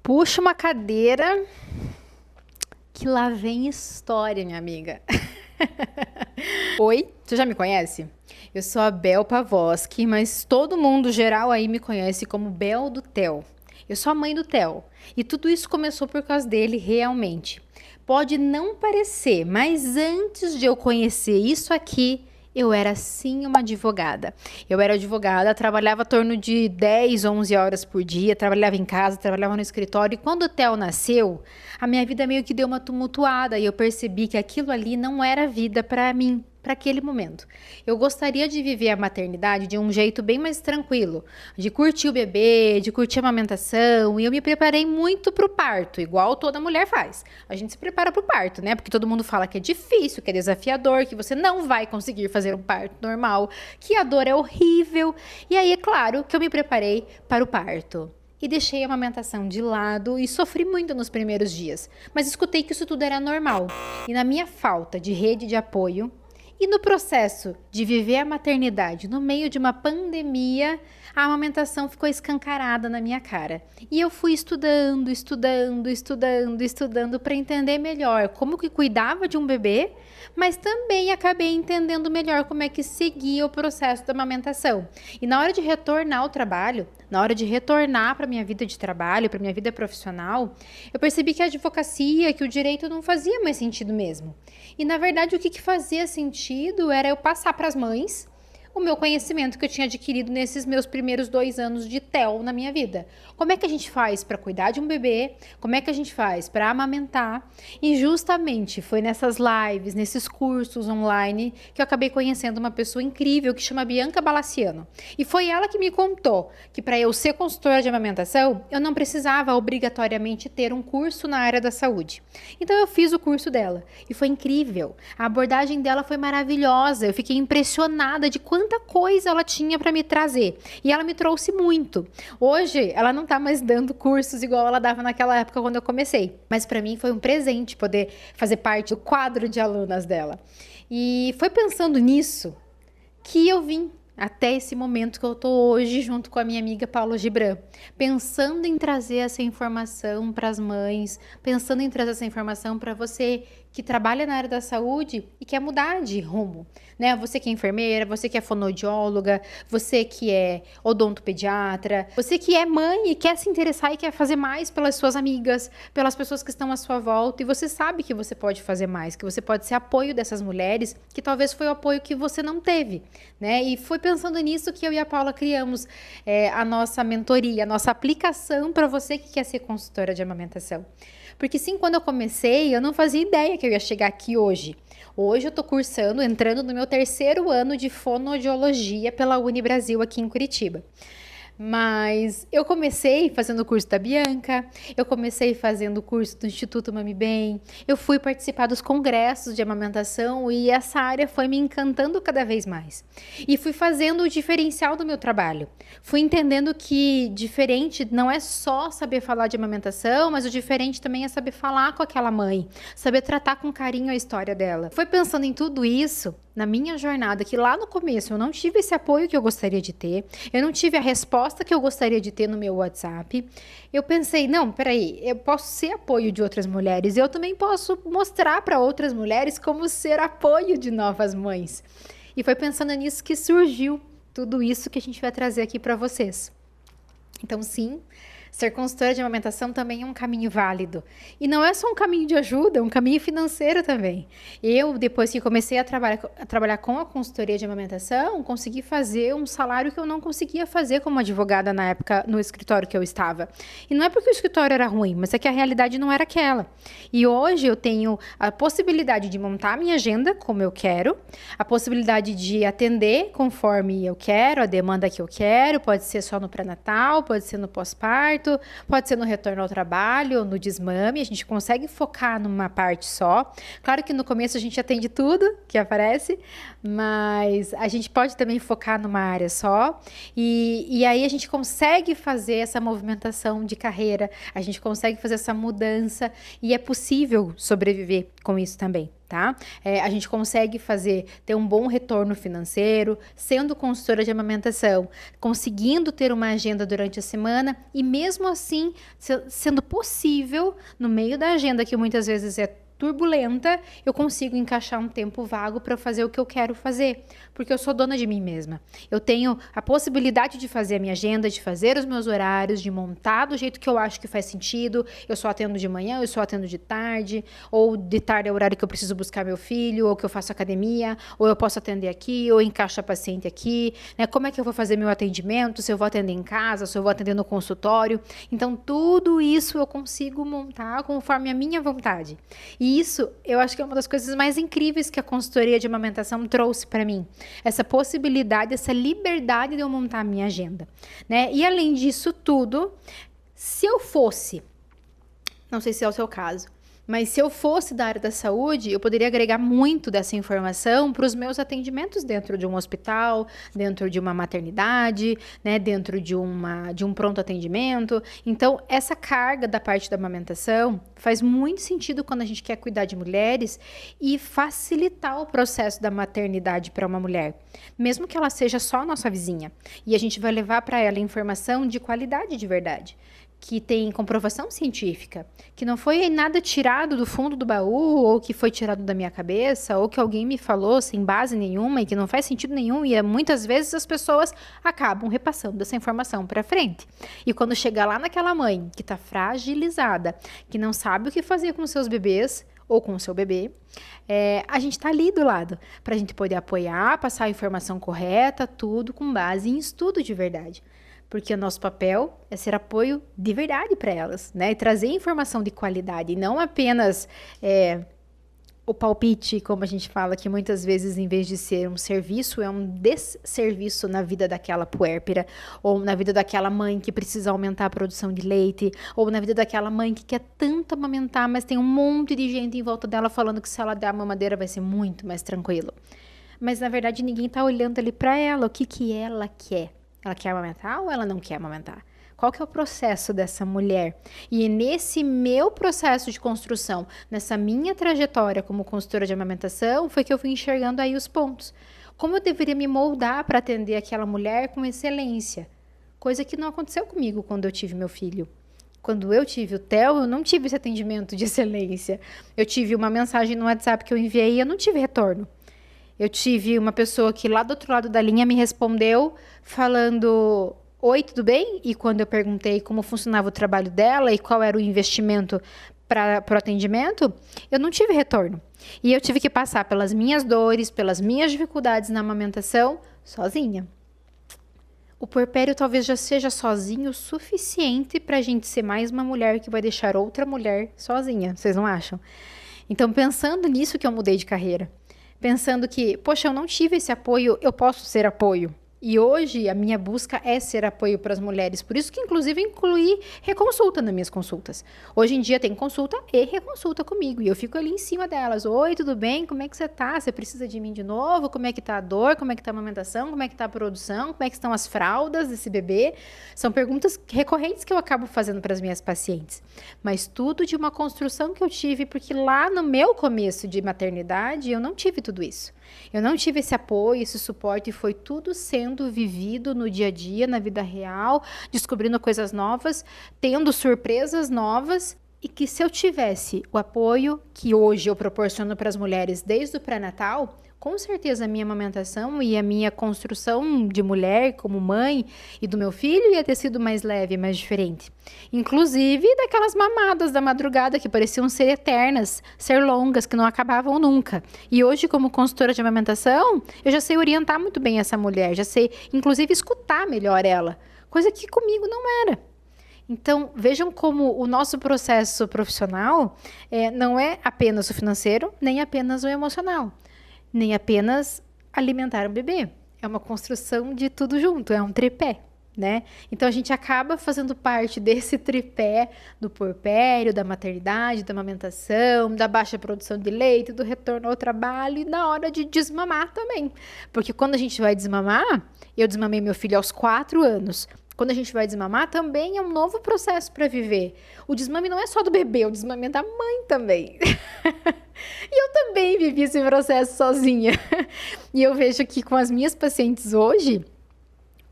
Puxa uma cadeira que lá vem história, minha amiga. Oi, você já me conhece? Eu sou a Bel Pavoski, mas todo mundo geral aí me conhece como Bel do Theo. Eu sou a mãe do Theo e tudo isso começou por causa dele realmente. Pode não parecer, mas antes de eu conhecer isso aqui, eu era sim uma advogada. Eu era advogada, trabalhava em torno de 10, 11 horas por dia, trabalhava em casa, trabalhava no escritório. E quando o Theo nasceu, a minha vida meio que deu uma tumultuada e eu percebi que aquilo ali não era vida para mim, para aquele momento. Eu gostaria de viver a maternidade de um jeito bem mais tranquilo, de curtir o bebê, de curtir a amamentação, e eu me preparei muito para o parto, igual toda mulher faz. A gente se prepara para o parto, né? Porque todo mundo fala que é difícil, que é desafiador, que você não vai conseguir fazer um parto normal, que a dor é horrível. E aí, é claro que eu me preparei para o parto. E deixei a amamentação de lado e sofri muito nos primeiros dias. Mas escutei que isso tudo era normal. E na minha falta de rede de apoio, e no processo de viver a maternidade no meio de uma pandemia, a amamentação ficou escancarada na minha cara. E eu fui estudando para entender melhor como que cuidava de um bebê, mas também acabei entendendo melhor como é que seguia o processo da amamentação. E na hora de retornar ao trabalho, na hora de retornar para minha vida de trabalho, para minha vida profissional, eu percebi que a advocacia, que o direito não fazia mais sentido mesmo. E na verdade o que fazia sentido era eu passar para as mães o meu conhecimento que eu tinha adquirido nesses meus primeiros 2 anos de TEL na minha vida. Como é que a gente faz para cuidar de um bebê? Como é que a gente faz para amamentar? E justamente foi nessas lives, nesses cursos online, que eu acabei conhecendo uma pessoa incrível que chama Bianca Balaciano. E foi ela que me contou que para eu ser consultora de amamentação, eu não precisava obrigatoriamente ter um curso na área da saúde. Então eu fiz o curso dela e foi incrível. A abordagem dela foi maravilhosa. Eu fiquei impressionada de quanta coisa ela tinha para me trazer. E ela me trouxe muito. Hoje, ela não tá mais dando cursos igual ela dava naquela época quando eu comecei. Mas para mim foi um presente poder fazer parte do quadro de alunas dela. E foi pensando nisso que eu vim até esse momento que eu tô hoje junto com a minha amiga Paula Gibran, pensando em trazer essa informação para as mães, pensando em trazer essa informação para você que trabalha na área da saúde e quer mudar de rumo, né? Você que é enfermeira, você que é fonoaudióloga, você que é odontopediatra, você que é mãe e quer se interessar e quer fazer mais pelas suas amigas, pelas pessoas que estão à sua volta, e você sabe que você pode fazer mais, que você pode ser apoio dessas mulheres, que talvez foi o apoio que você não teve, né? E foi pensando nisso que eu e a Paula criamos a nossa mentoria, a nossa aplicação para você que quer ser consultora de amamentação. Porque sim, quando eu comecei, eu não fazia ideia que eu ia chegar aqui hoje. Hoje eu estou cursando, entrando no meu 3º ano de fonoaudiologia pela Unibrasil aqui em Curitiba. Mas eu comecei fazendo o curso da Bianca, eu comecei fazendo o curso do Instituto Mami Bem, eu fui participar dos congressos de amamentação e essa área foi me encantando cada vez mais. E fui fazendo o diferencial do meu trabalho. Fui entendendo que diferente não é só saber falar de amamentação, mas o diferente também é saber falar com aquela mãe, saber tratar com carinho a história dela. Foi pensando em tudo isso na minha jornada, que lá no começo eu não tive esse apoio que eu gostaria de ter, eu não tive a resposta que eu gostaria de ter no meu WhatsApp. Eu pensei, não, peraí, eu posso ser apoio de outras mulheres, eu também posso mostrar para outras mulheres como ser apoio de novas mães. E foi pensando nisso que surgiu tudo isso que a gente vai trazer aqui para vocês. Então, sim, ser consultora de amamentação também é um caminho válido. E não é só um caminho de ajuda, é um caminho financeiro também. Eu, depois que comecei a trabalhar com a consultoria de amamentação, consegui fazer um salário que eu não conseguia fazer como advogada na época no escritório que eu estava. E não é porque o escritório era ruim, mas é que a realidade não era aquela. E hoje eu tenho a possibilidade de montar a minha agenda como eu quero, a possibilidade de atender conforme eu quero, a demanda que eu quero, pode ser só no pré-natal, pode ser no pós-parto, pode ser no retorno ao trabalho, no desmame, a gente consegue focar numa parte só. Claro que no começo a gente atende tudo que aparece, mas a gente pode também focar numa área só, e aí a gente consegue fazer essa movimentação de carreira, a gente consegue fazer essa mudança, e é possível sobreviver com isso também. tá? A gente consegue ter um bom retorno financeiro, sendo consultora de amamentação, conseguindo ter uma agenda durante a semana e mesmo assim, sendo possível, no meio da agenda que muitas vezes é turbulenta, eu consigo encaixar um tempo vago para fazer o que eu quero fazer, porque eu sou dona de mim mesma. Eu tenho a possibilidade de fazer a minha agenda, de fazer os meus horários, de montar do jeito que eu acho que faz sentido. Eu só atendo de manhã, eu só atendo de tarde, ou de tarde é o horário que eu preciso buscar meu filho, ou que eu faço academia, ou eu posso atender aqui, ou encaixo a paciente aqui, né? Como é que eu vou fazer meu atendimento, se eu vou atender em casa, se eu vou atender no consultório. Então, tudo isso eu consigo montar conforme a minha vontade. E isso, eu acho que é uma das coisas mais incríveis que a consultoria de amamentação trouxe para mim. Essa possibilidade, essa liberdade de eu montar a minha agenda, né? E além disso tudo, se eu fosse, não sei se é o seu caso, mas se eu fosse da área da saúde, eu poderia agregar muito dessa informação para os meus atendimentos dentro de um hospital, dentro de uma maternidade, né, dentro de um pronto atendimento. Então, essa carga da parte da amamentação faz muito sentido quando a gente quer cuidar de mulheres e facilitar o processo da maternidade para uma mulher, mesmo que ela seja só a nossa vizinha. E a gente vai levar para ela informação de qualidade de verdade, que tem comprovação científica, que não foi nada tirado do fundo do baú, ou que foi tirado da minha cabeça, ou que alguém me falou sem base nenhuma e que não faz sentido nenhum, e muitas vezes as pessoas acabam repassando essa informação para frente. E quando chega lá naquela mãe que está fragilizada, que não sabe o que fazer com seus bebês, ou com o seu bebê, a gente está ali do lado, para a gente poder apoiar, passar a informação correta, tudo com base em estudo de verdade. Porque o nosso papel é ser apoio de verdade para elas, né? E trazer informação de qualidade, e não apenas o palpite, como a gente fala, que muitas vezes, em vez de ser um serviço, é um desserviço na vida daquela puérpera, ou na vida daquela mãe que precisa aumentar a produção de leite, ou na vida daquela mãe que quer tanto amamentar, mas tem um monte de gente em volta dela falando que se ela der a mamadeira vai ser muito mais tranquilo. Mas, na verdade, ninguém está olhando ali para ela, o que ela quer. Ela quer amamentar ou ela não quer amamentar? Qual que é o processo dessa mulher? E nesse meu processo de construção, nessa minha trajetória como consultora de amamentação, foi que eu fui enxergando aí os pontos. Como eu deveria me moldar para atender aquela mulher com excelência? Coisa que não aconteceu comigo quando eu tive meu filho. Quando eu tive o Theo, eu não tive esse atendimento de excelência. Eu tive uma mensagem no WhatsApp que eu enviei e eu não tive retorno. Eu tive uma pessoa que lá do outro lado da linha me respondeu falando: oi, tudo bem? E quando eu perguntei como funcionava o trabalho dela e qual era o investimento para o atendimento, eu não tive retorno. E eu tive que passar pelas minhas dores, pelas minhas dificuldades na amamentação, sozinha. O puerpério talvez já seja sozinho o suficiente para a gente ser mais uma mulher que vai deixar outra mulher sozinha, vocês não acham? Então, pensando nisso que eu mudei de carreira. Pensando que, poxa, eu não tive esse apoio, eu posso ser apoio. E hoje a minha busca é ser apoio para as mulheres. Por isso que, inclusive, incluí reconsulta nas minhas consultas. Hoje em dia tem consulta e reconsulta comigo. E eu fico ali em cima delas. Oi, tudo bem? Como é que você tá? Você precisa de mim de novo? Como é que tá a dor? Como é que tá a amamentação? Como é que tá a produção? Como é que estão as fraldas desse bebê? São perguntas recorrentes que eu acabo fazendo para as minhas pacientes. Mas tudo de uma construção que eu tive, porque lá no meu começo de maternidade, eu não tive tudo isso. Eu não tive esse apoio, esse suporte, e foi tudo sendo vivido no dia a dia, na vida real, descobrindo coisas novas, tendo surpresas novas, e que se eu tivesse o apoio que hoje eu proporciono para as mulheres desde o pré-natal, com certeza a minha amamentação e a minha construção de mulher como mãe e do meu filho ia ter sido mais leve, mais diferente. Inclusive daquelas mamadas da madrugada que pareciam ser eternas, ser longas, que não acabavam nunca. E hoje, como consultora de amamentação, eu já sei orientar muito bem essa mulher, já sei, inclusive, escutar melhor ela, coisa que comigo não era. Então, vejam como o nosso processo profissional não é apenas o financeiro, nem apenas o emocional, nem apenas alimentar um bebê. É uma construção de tudo junto, é um tripé, né? Então, a gente acaba fazendo parte desse tripé do puerpério, da maternidade, da amamentação, da baixa produção de leite, do retorno ao trabalho e na hora de desmamar também. Porque quando a gente vai desmamar, eu desmamei meu filho aos 4 anos. Quando a gente vai desmamar, também é um novo processo para viver. O desmame não é só do bebê, o desmame é da mãe também. E eu também vivi esse processo sozinha. E eu vejo que com as minhas pacientes hoje,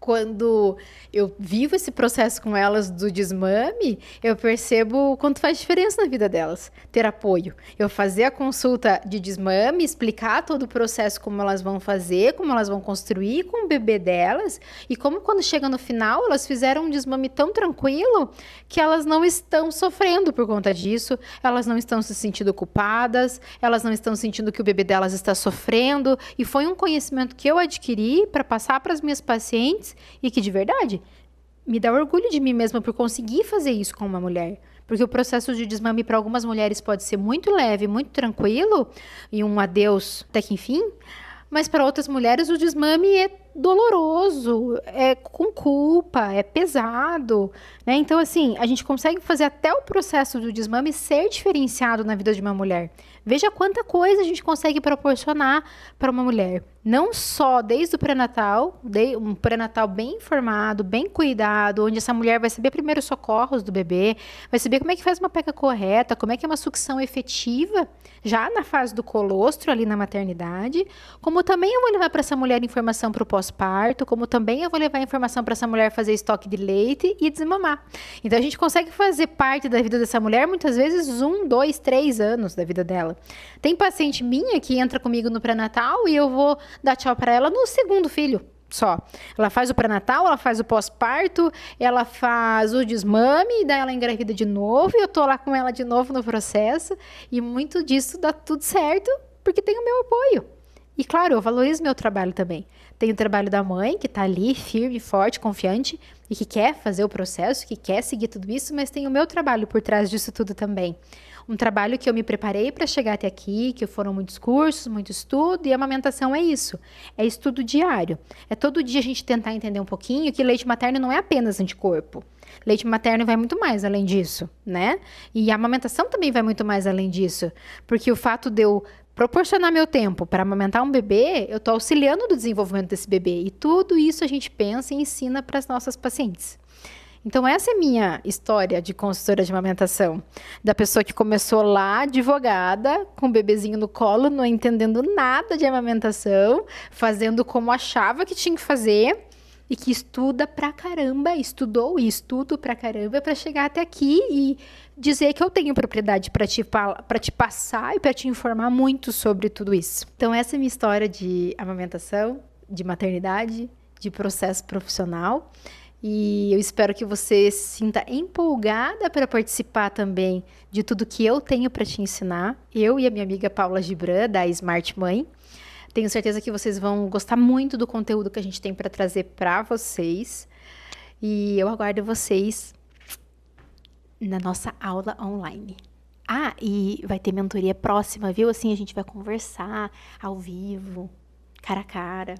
quando eu vivo esse processo com elas do desmame, eu percebo o quanto faz diferença na vida delas ter apoio. Eu fazer a consulta de desmame, explicar todo o processo, como elas vão fazer, como elas vão construir com o bebê delas, e como quando chega no final, elas fizeram um desmame tão tranquilo que elas não estão sofrendo por conta disso, elas não estão se sentindo culpadas, elas não estão sentindo que o bebê delas está sofrendo, e foi um conhecimento que eu adquiri para passar para as minhas pacientes e que, de verdade, me dá orgulho de mim mesma por conseguir fazer isso com uma mulher. Porque o processo de desmame para algumas mulheres pode ser muito leve, muito tranquilo, e um adeus até que enfim, mas para outras mulheres o desmame é doloroso, é com culpa, é pesado, né? Então, assim, a gente consegue fazer até o processo do desmame ser diferenciado na vida de uma mulher. Veja quanta coisa a gente consegue proporcionar para uma mulher. Não só desde o pré-natal, um pré-natal bem informado, bem cuidado, onde essa mulher vai saber primeiros socorros do bebê, vai saber como é que faz uma pega correta, como é que é uma sucção efetiva, já na fase do colostro, ali na maternidade, como também eu vou levar para essa mulher informação para o pós-parto, como também eu vou levar informação para essa mulher fazer estoque de leite e desmamar. Então a gente consegue fazer parte da vida dessa mulher, muitas vezes 1, 2, 3 anos da vida dela. Tem paciente minha que entra comigo no pré-natal e eu vou dar tchau para ela no segundo filho só. Ela faz o pré-natal, ela faz o pós-parto, ela faz o desmame, daí ela engravida de novo e eu tô lá com ela de novo no processo, e muito disso dá tudo certo porque tem o meu apoio. E claro, eu valorizo meu trabalho também. Tem o trabalho da mãe, que tá ali firme, forte, confiante e que quer fazer o processo, que quer seguir tudo isso, mas tem o meu trabalho por trás disso tudo também. Um trabalho que eu me preparei para chegar até aqui, que foram muitos cursos, muito estudo, e a amamentação é isso. É estudo diário. É todo dia a gente tentar entender um pouquinho que leite materno não é apenas anticorpo. Leite materno vai muito mais além disso, né? E a amamentação também vai muito mais além disso. Porque o fato de eu proporcionar meu tempo para amamentar um bebê, eu estou auxiliando no desenvolvimento desse bebê. E tudo isso a gente pensa e ensina para as nossas pacientes. Então, essa é a minha história de consultora de amamentação. Da pessoa que começou lá, advogada, com o bebezinho no colo, não entendendo nada de amamentação, fazendo como achava que tinha que fazer, e que estuda pra caramba, estudou e estudo pra caramba para chegar até aqui e dizer que eu tenho propriedade para te passar e para te informar muito sobre tudo isso. Então, essa é a minha história de amamentação, de maternidade, de processo profissional. E eu espero que você se sinta empolgada para participar também de tudo que eu tenho para te ensinar. Eu e a minha amiga Paula Gibran, da Smart Mãe. Tenho certeza que vocês vão gostar muito do conteúdo que a gente tem para trazer para vocês. E eu aguardo vocês na nossa aula online. Ah, e vai ter mentoria próxima, viu? Assim a gente vai conversar ao vivo, cara a cara,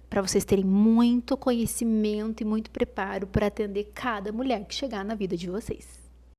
para vocês terem muito conhecimento e muito preparo para atender cada mulher que chegar na vida de vocês.